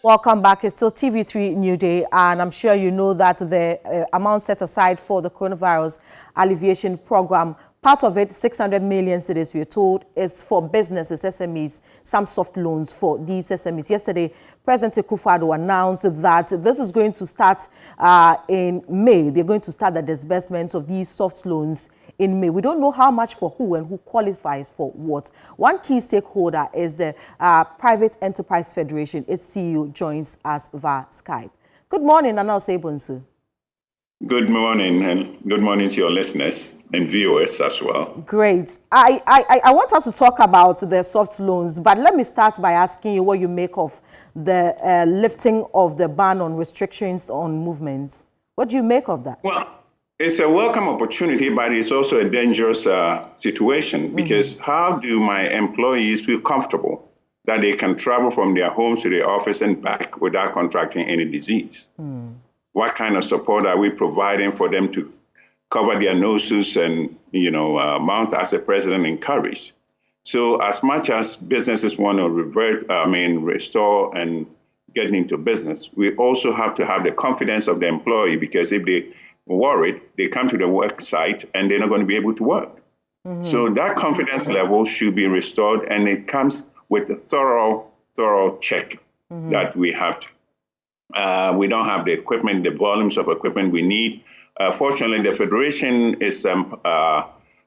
Welcome back. It's still TV3 New Day, and I'm sure you know that the amount set aside for the coronavirus alleviation program, part of it, 600 million cedis, we're told, is for businesses, SMEs, some soft loans for these SMEs. Yesterday, President Akufo-Addo announced that this is going to start in May. They're going to start the disbursement of these soft loans in May. We don't know how much for who and who qualifies for what. One key stakeholder is the Private Enterprise Federation. Its CEO joins us via Skype. Good morning, Nana Osei-Bonsu. Good morning, and good morning to your listeners and viewers as well. Great. I want us to talk about the soft loans, but let me start by asking you what you make of the lifting of the ban on restrictions on movement. What do you make of that? Well, it's a welcome opportunity, but it's also a dangerous situation because how do my employees feel comfortable that they can travel from their homes to the office and back without contracting any disease? What kind of support are we providing for them to cover their noses and, mount as the president encouraged? So as much as businesses want to restore and get into business, we also have to have the confidence of the employee, because if they worried, they come to the work site and they're not going to be able to work. So that confidence level should be restored, and it comes with a thorough check that we have to. We don't have the equipment, the volumes of equipment we need. Fortunately, the Federation is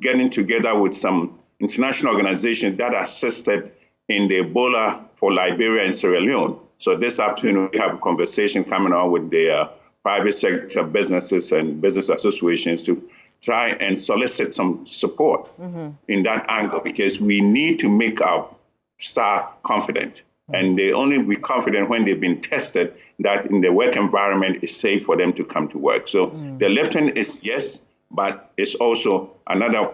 getting together with some international organizations that assisted in the Ebola for Liberia and Sierra Leone. So this afternoon, we have a conversation coming on with the private sector businesses and business associations to try and solicit some support in that angle, because we need to make our staff confident. And they only be confident when they've been tested that in the work environment is safe for them to come to work. So the lifting is yes, but it's also another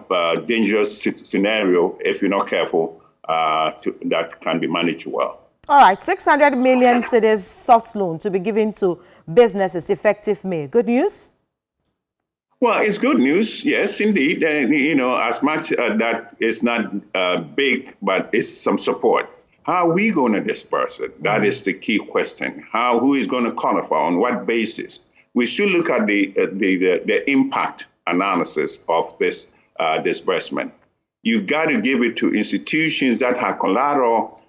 dangerous scenario if you're not careful that can be managed well. All right, 600 million cedis soft loan to be given to businesses effective May. Good news? Well, it's good news, yes, indeed. As much that it's not big, but it's some support. How are we going to disperse it? That is the key question. Who is going to qualify? On what basis? We should look at the impact analysis of this disbursement. You got to give it to institutions that have collateral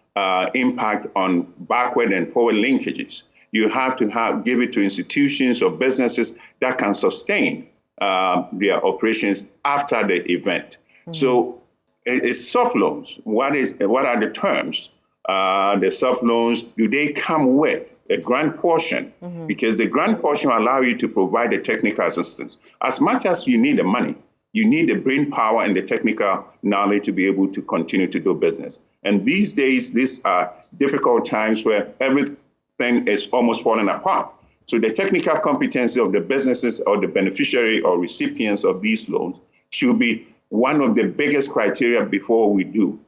impact on backward and forward linkages. You have to give it to institutions or businesses that can sustain their operations after the event. So it's soft loans. What are the terms? The soft loans, do they come with a grant portion? Because the grant portion will allow you to provide the technical assistance. As much as you need the money, you need the brain power and the technical knowledge to be able to continue to do business. And these days, these are difficult times where everything is almost falling apart. So the technical competency of the businesses or the beneficiary or recipients of these loans should be one of the biggest criteria before we do.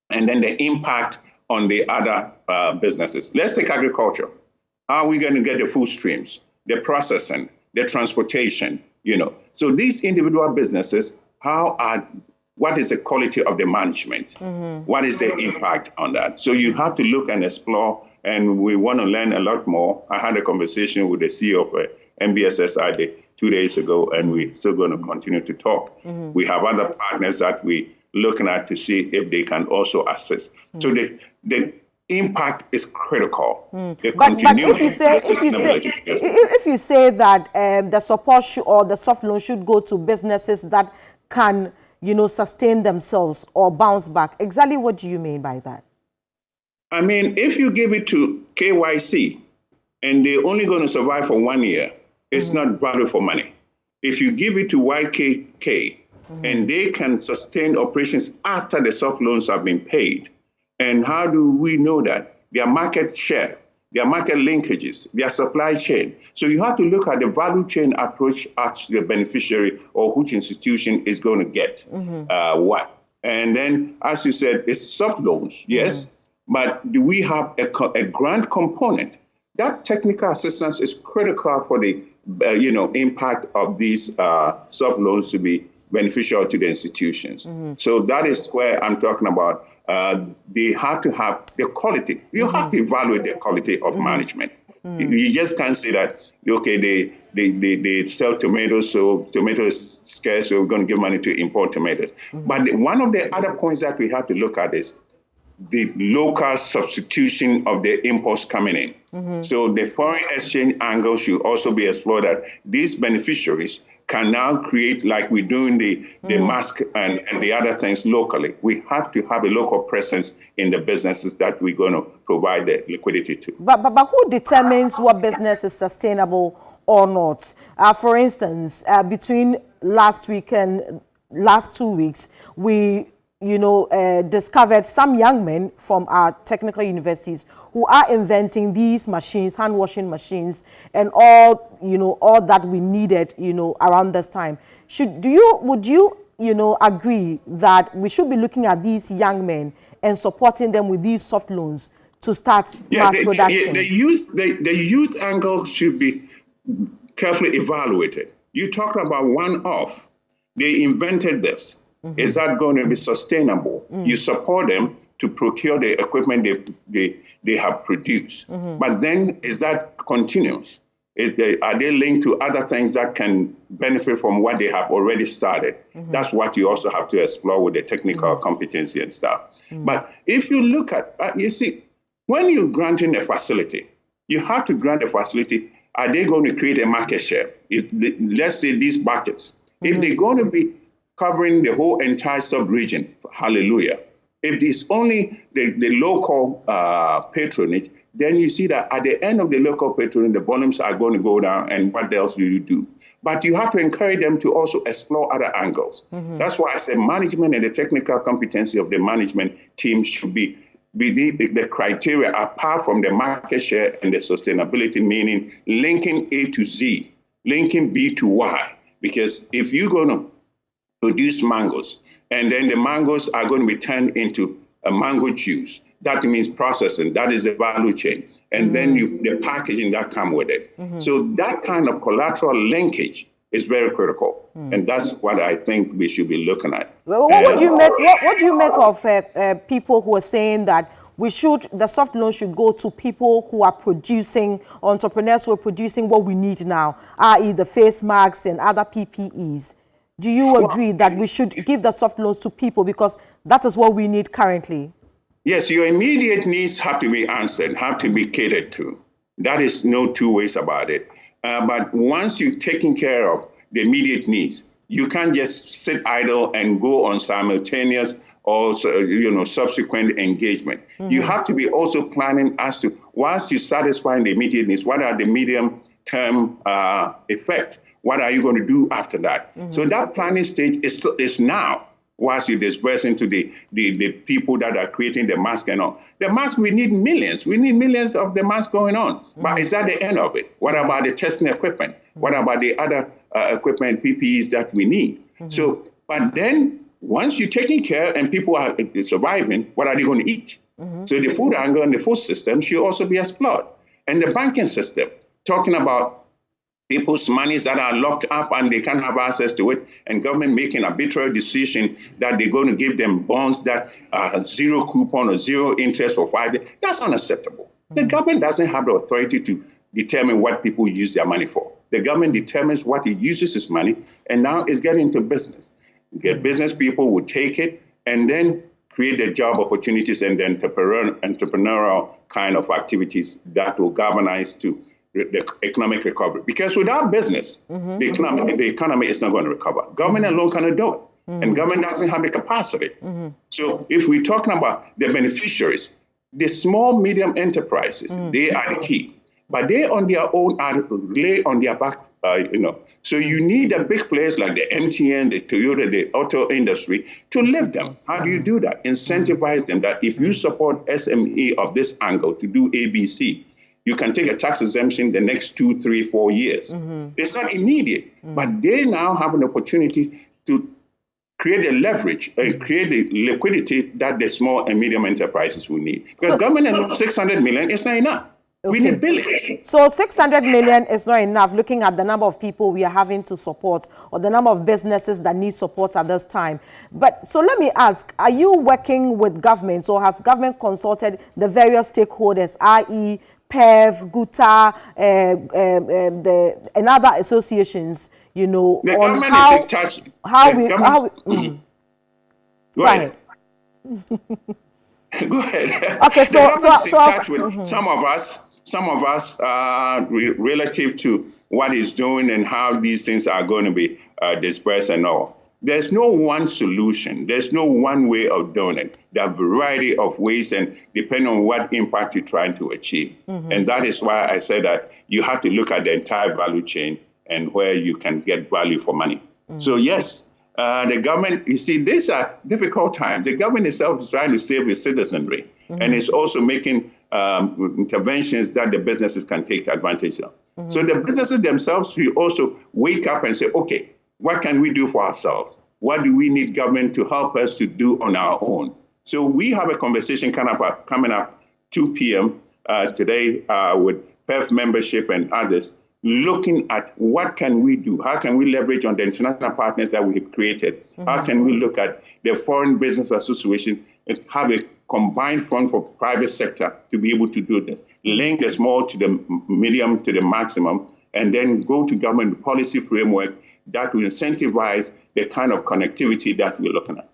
And then the impact on the other businesses. Let's take agriculture. How are we going to get the food streams, the processing, the transportation, So these individual businesses, what is the quality of the management? What is the impact on that? So you have to look and explore, and we want to learn a lot more. I had a conversation with the CEO of MBSSI 2 days ago, and we're still going to continue to talk. We have other partners that we're looking at to see if they can also assist. So the impact is critical. But if you say that the support or the soft loan should go to businesses that can sustain themselves or bounce back, exactly what do you mean by that? I mean, if you give it to KYC and they're only going to survive for 1 year, it's not value for money. If you give it to YKK and they can sustain operations after the soft loans have been paid, and how do we know that? Their market share, their market linkages, their supply chain. So you have to look at the value chain approach at the beneficiary or which institution is going to get what. And then, as you said, it's soft loans, yes, but do we have a grant component? That technical assistance is critical for the impact of these soft loans to be beneficial to the institutions. So that is where I'm talking about they have to have the quality. You have to evaluate the quality of management. You just can't say that, okay, they sell tomatoes, so tomatoes scarce, so we're going to give money to import tomatoes. But one of the other points that we have to look at is the local substitution of the imports coming in. So the foreign exchange angle should also be explored, that these beneficiaries can now create, like we're doing the mask and the other things locally. We have to have a local presence in the businesses that we're going to provide the liquidity to. But who determines what business is sustainable or not? For instance, between last week and last 2 weeks, we discovered some young men from our technical universities who are inventing these machines, hand washing machines, and all that we needed, around this time. Would you agree that we should be looking at these young men and supporting them with these soft loans to start mass production? The youth angle should be carefully evaluated. You talked about one-off. They invented this. Is that going to be sustainable? You support them to procure the equipment they have produced. But then, is that continuous? Are they linked to other things that can benefit from what they have already started? That's what you also have to explore with the technical competency and stuff. But if you look at, you see, when you're granting a facility, you have to grant a facility. Are they going to create a market share? Let's say these buckets, if they're going to be covering the whole entire sub-region, hallelujah. If it's only the local patronage, then you see that at the end of the local patronage, the volumes are going to go down, and what else do you do? But you have to encourage them to also explore other angles. That's why I said management and the technical competency of the management team should be the criteria apart from the market share and the sustainability, meaning linking A to Z, linking B to Y. Because if you're going to produce mangoes, and then the mangoes are going to be turned into a mango juice. That means processing. That is the value chain. And then the packaging that come with it. So that kind of collateral linkage is very critical. And that's what I think we should be looking at. Well, what do you make of people who are saying that the soft loan should go to people who are producing, entrepreneurs who are producing what we need now, i.e. the face masks and other PPEs? Do you agree that we should give the soft loans to people because that is what we need currently? Yes, your immediate needs have to be answered, have to be catered to. That is no two ways about it. But once you've taken care of the immediate needs, you can't just sit idle and go on simultaneous or subsequent engagement. You have to be also planning as to, once you satisfy the immediate needs, what are the medium-term effects? What are you going to do after that? So that planning stage is now, whilst you disperse into the people that are creating the mask and all. The mask, we need millions. We need millions of the masks going on. But is that the end of it? What about the testing equipment? What about the other equipment, PPEs that we need? So, but then once you're taking care and people are surviving, what are they going to eat? So the food angle and the food system should also be explored. And the banking system, talking about people's monies that are locked up and they can't have access to it, and government making arbitrary decision that they're going to give them bonds that are zero coupon or zero interest for 5 years. That's unacceptable. The government doesn't have the authority to determine what people use their money for. The government determines what it uses its money, and now it's getting into business. The business people will take it and then create the job opportunities and the entrepreneurial kind of activities that will galvanize to the economic recovery. Because without business, the economy is not going to recover. Government alone cannot do it. And government doesn't have the capacity. So if we're talking about the beneficiaries, the small, medium enterprises, they are the key. But they on their own are lay on their back, So you need the big players like the MTN, the Toyota, the auto industry to lift them. How do you do that? Incentivize them that if you support SME of this angle to do ABC, you can take a tax exemption the next 2, 3, 4 years. It's not immediate, but they now have an opportunity to create the leverage and create the liquidity that the small and medium enterprises will need. Because government alone, 600 million is not enough. We need billions. So 600 million is not enough, looking at the number of people we are having to support or the number of businesses that need support at this time. But so let me ask, are you working with government, or has government consulted the various stakeholders, i.e. PEV, GUTA, and other associations, you know, the on government how, is in touch. Go ahead. Go ahead. Okay, so with some of us relative to what he's doing and how these things are going to be dispersed and all. There's no one solution. There's no one way of doing it. There are a variety of ways, and depending on what impact you're trying to achieve. And that is why I said that you have to look at the entire value chain and where you can get value for money. So yes, the government, you see, these are difficult times. The government itself is trying to save its citizenry, and it's also making interventions that the businesses can take advantage of. So the businesses themselves will also wake up and say, okay, what can we do for ourselves? What do we need government to help us to do on our own? So we have a conversation coming up 2 p.m. Today with PEF membership and others, looking at what can we do? How can we leverage on the international partners that we have created? How can we look at the Foreign Business Association and have a combined fund for private sector to be able to do this? Link the small to the medium to the maximum, and then go to government policy framework that will incentivize the kind of connectivity that we're looking at.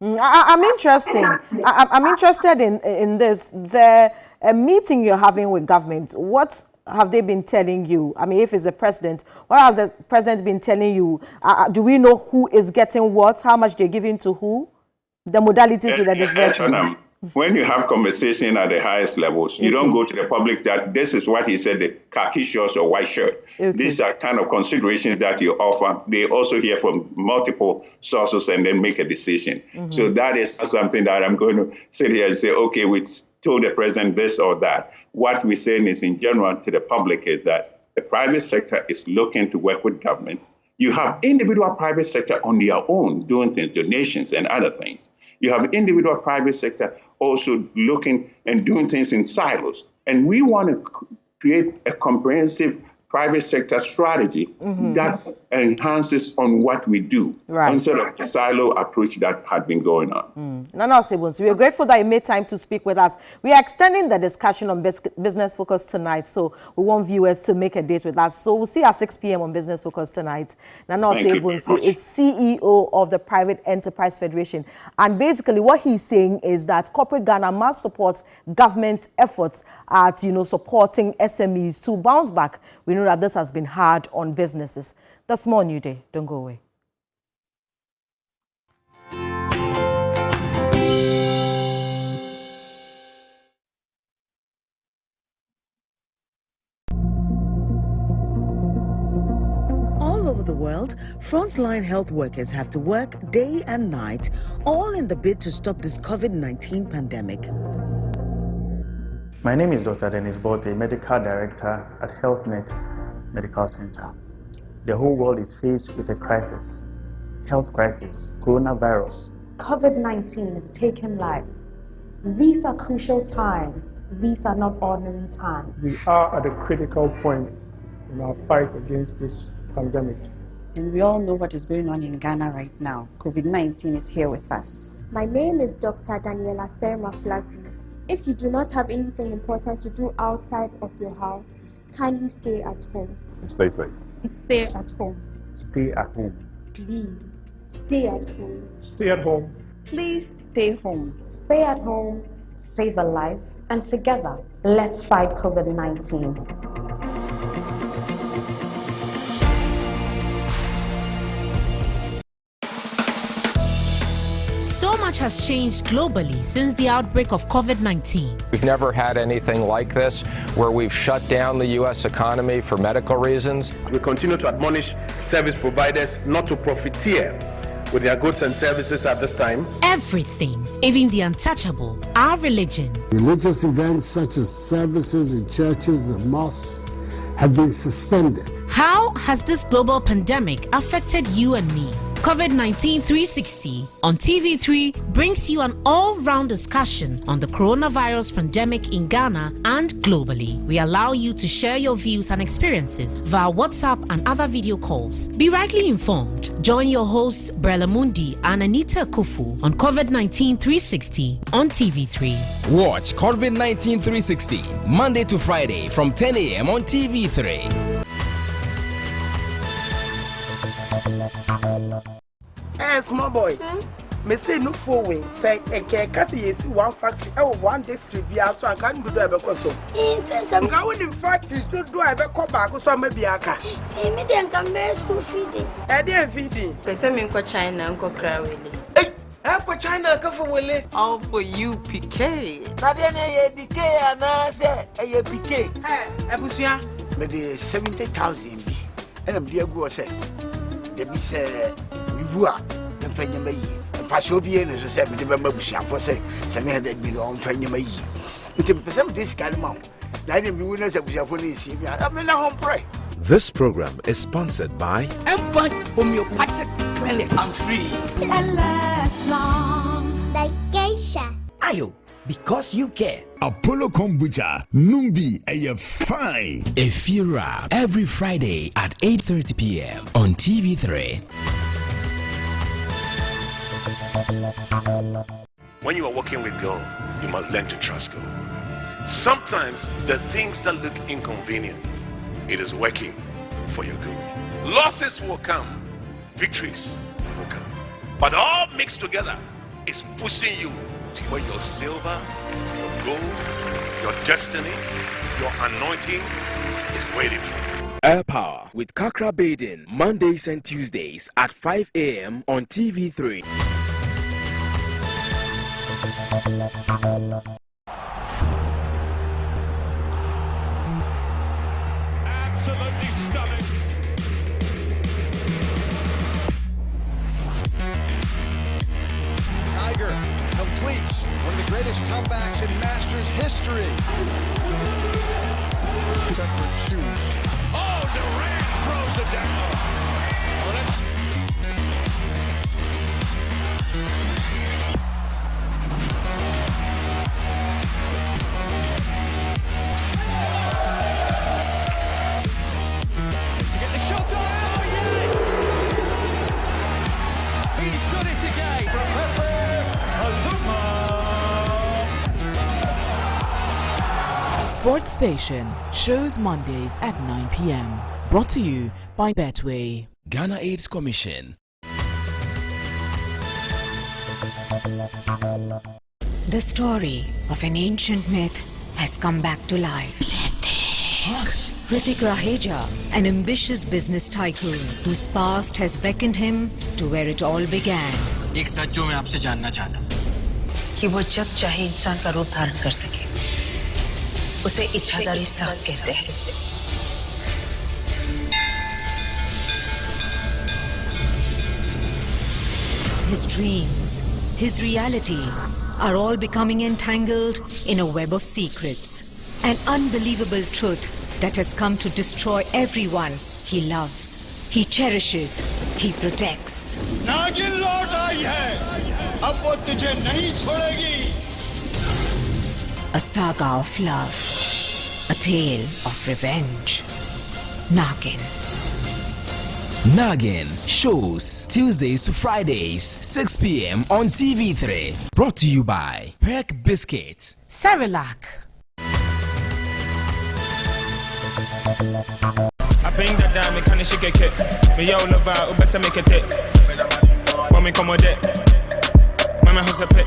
I'm interested in this. The meeting you're having with government, what have they been telling you? I mean, if it's the president, what has the president been telling you? Do we know who is getting what, how much they're giving to who, the modalities with the disbursement? When you have conversation at the highest levels, you don't go to the public that this is what he said, the khaki shorts or white shirt. These are kind of considerations that you offer. They also hear from multiple sources and then make a decision. So that is something that I'm going to sit here and say, okay, we told the president this or that. What we're saying is in general to the public is that the private sector is looking to work with government. You have individual private sector on their own doing things, donations and other things. You have individual private sector also looking and doing things in silos. And we want to create a comprehensive private sector strategy that enhances on what we do, instead of the silo approach that had been going on. Nana Osebunsu, we are grateful that you made time to speak with us. We are extending the discussion on Business Focus tonight, so we want viewers to make a date with us. So we'll see you at 6 p.m. on Business Focus tonight. Nana Osebunsu is CEO of the Private Enterprise Federation. And basically what he's saying is that corporate Ghana must support government's efforts at, supporting SMEs to bounce back. We know that this has been hard on businesses. That's more New Day. Don't go away. All over the world, frontline health workers have to work day and night, all in the bid to stop this COVID-19 pandemic. My name is Dr. Dennis Bolte, Medical Director at HealthNet Medical Center. The whole world is faced with a crisis, health crisis, coronavirus. COVID-19 is taking lives. These are crucial times. These are not ordinary times. We are at a critical point in our fight against this pandemic. And we all know what is going on in Ghana right now. COVID-19 is here with us. My name is Dr. Daniela Serma Flagby. If you do not have anything important to do outside of your house, kindly stay at home. Stay safe. Stay at home. Stay at home. Please, stay at home. Stay at home. Please stay home. Stay at home, save a life, and together, let's fight COVID-19. So much has changed globally since the outbreak of COVID-19. We've never had anything like this, where we've shut down the U.S. economy for medical reasons. We continue to admonish service providers not to profiteer with their goods and services at this time. Everything, even the untouchable, our religion. Religious events such as services in churches and mosques have been suspended. How has this global pandemic affected you and me? COVID-19 360 on TV3 brings you an all-round discussion on the coronavirus pandemic in Ghana and globally. We allow you to share your views and experiences via WhatsApp and other video calls. Be rightly informed. Join your hosts Brella Mundi and Anita Kufu on COVID-19 360 on TV3. Watch COVID-19 360 Monday to Friday from 10 a.m. on TV3. Hey, small boy. Me say no for way. Say, okay, Cathy, you see one factory, one district, so I can't do that because so. I'm going in factories to do I come back, so maybe I can. Maybe I can be school feeding. I didn't feeding. They send me to China and go cry with it. Hey, I go China, come for Willie. All for you, PK. Nadiana, PK, and I say, a PK. Hey, Abusia. Maybe 70,000. And I'm dear go say. They be say, we were, and Penny May. Pasobian is a 70 for say 700 million Penny May. It is this kind of amount. I didn't be winners of Japanese. I'm in a home pray. This program is sponsored by Empire Homeopathic Clinic. I'm free. And last long. Like geisha. Ayo, because you care. Apollo Kombucha, Numbi, fine. Efira every Friday at 8:30 p.m. on TV3. When you are working with God, you must learn to trust God. Sometimes the things that look inconvenient, it is working for your good. Losses will come, victories will come. But all mixed together is pushing you to where your silver, your gold, your destiny, your anointing is waiting for you. Air Power with Kakra Baden, Mondays and Tuesdays at 5 a.m. on TV3. Absolutely stunning. Tiger completes one of the greatest comebacks in Masters history. Oh, Durant throws it down. Well, that's Sports Station shows Mondays at 9 p.m. Brought to you by Betway. Ghana AIDS Commission. The story of an ancient myth has come back to life. Ritik Raheja, an ambitious business tycoon whose past has beckoned him to where it all began. एक सच जो मैं आपसे जानना चाहता हूँ कि वो जब चाहे इंसान का रूप धारण कर सके उसे इच्छाधारी सांप कहते हैं His dreams, his reality are all becoming entangled in a web of secrets. An unbelievable truth that has come to destroy everyone he loves, he cherishes, he protects. नागिन लौट आई है, अब वो तुझे नहीं छोड़ेगी. A saga of love, a tale of revenge. Nagin. Nagin shows Tuesdays to Fridays, 6 p.m. on TV3. Brought to you by Perk Biscuits, Cerelac. I bring that down, me can't shake it. Me yo love out, best make it. When me come with it, my man who's a pit.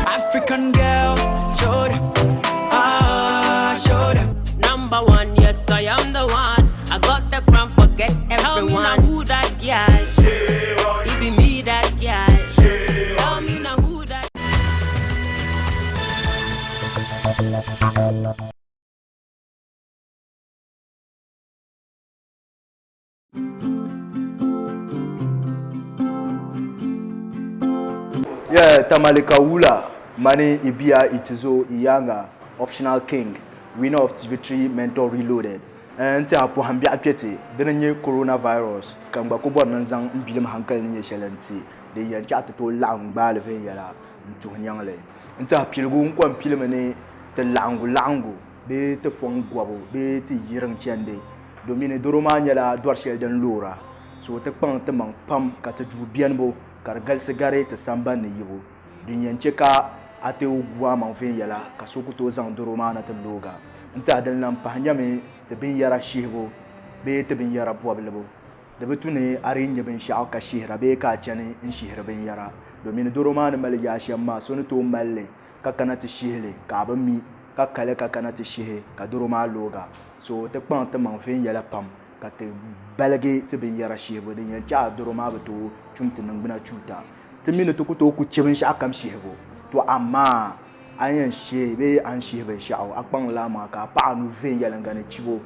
African girl, show them, show them. Number one, yes, I am the one. I got the crown, forget everyone. Tell me now who that girl? It be me that girl. Tell me now who that. Yeah, Tamalika Wula, Mani Ibia Itizo Iyanga, Optional King, winner of TV3 Mentor Reloaded. And Tapo Hambia Peti, the new coronavirus, Kambakuba Nanzang, Bilim Hankal in Shalenti, the Yanchata to Lang Balvayala, to Hanyangle. And Tapilgun, Quam Pilimene, the Langu, be the Fong Guabo, be the Yerang Chende, Domine Doromanyala, Dwarshel den Lura. So the Pantamang Pam Catadu Bianbo. Kargal segare te samba ne yibo dinyancheka ate ugwa manfen yala kasukuto zan doroma na te loga nta dan lam pahnyame te bin yara shihbo be te bin yara boblebo de betune arin bin sha'a ka shihra be ka chane in shihra bin yara domin doroma na mal ya shamma sunu to malle ka kana te shihle ka ba mi ka kale ka kana te shihe ka doroma loga so te kpan te manfen yala pam kate balage te bin yara shihbo din ya ja doroma beto chumte nangbina chuta te mine to kuto ku cheben sha kam shihbo to amma ayan shebe an shihbe sha'o akpan la ma ka pa nu ven yala ngane chibo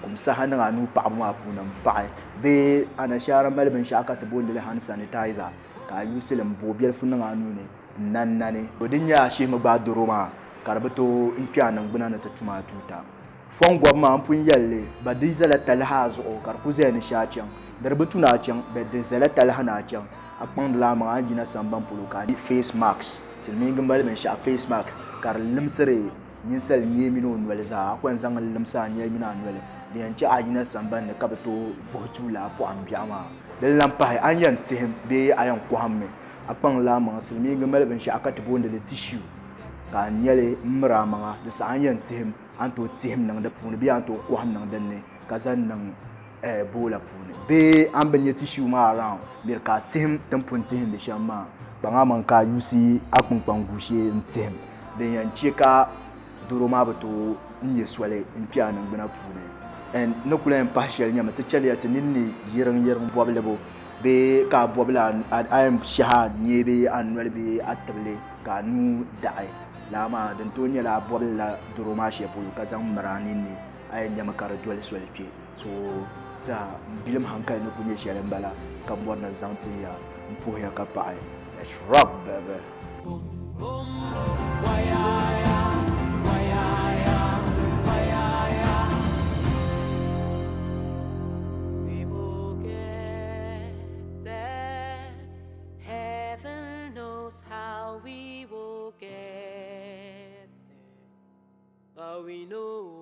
kum sa hana anu pa ma punam pa be ana shara malben sha ka te bonde le hand sanitizer ka yusilem bobiel funan anu ne nannane din ya shihma ba doroma karbato inpya nangbina na ta tuma tuta Fongwa ma pun yalle ba di zala talhazo o kar ku zeni shachang darbutu na chang be de zala talhana chang akpang la ma ajina samban puluka di face mask silmi gambal men sha face mask kar limsere nyinsal nyemi no nwele za akwan zang limsa nyemi na nwele di anchi ajina samban ne kabato votu la po ambiama de lampa an yan tim be ayan ko hamme akpang la ma silmi gambal men sha akatbo de tissue ka nyele mra ma de sa an yan tim anto tim nang da puni bi anto ko ham nang danne kazan nang bola puni be an banye tissue ma around mir ka tim tan pun tim de shamma banga man ka yusi akun pangushe tim de yan chika duroma bato nye swale in pia nang bana puni en no kula en partial nyama te chali at ninni yerang boblebo be ka bobla am shahad nyebe an walbe atable ka nu da'i lama dan tonya la bolla duroma she pulu kazan marani ni ay nyama kara dole swelpe so ta bilim hankal no kunye shelen bala kan wannan zantin ya mfu ya ka pa let's rock baby we will get there. Heaven knows how we will get there, but we know